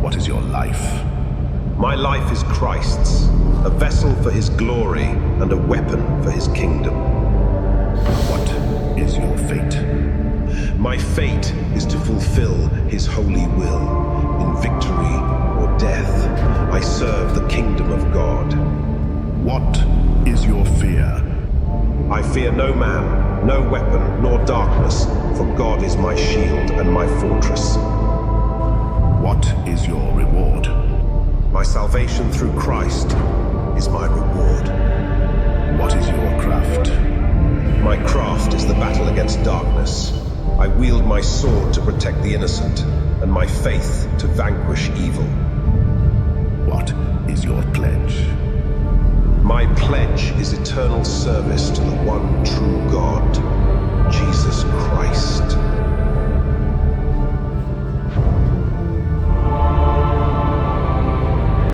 What is your life? My life is Christ's, a vessel for his glory and a weapon for his kingdom. What is your fate? My fate is to fulfill his holy will. In victory or death, I serve the kingdom of God. What is your fear? I fear no man, no weapon, nor darkness, for God is my shield and my fortress. What is your reward? My salvation through Christ is my reward. What is your craft? My craft is the battle against darkness. I wield my sword to protect the innocent, and my faith to vanquish evil. What is your pledge? My pledge is eternal service to the one true God, Jesus Christ.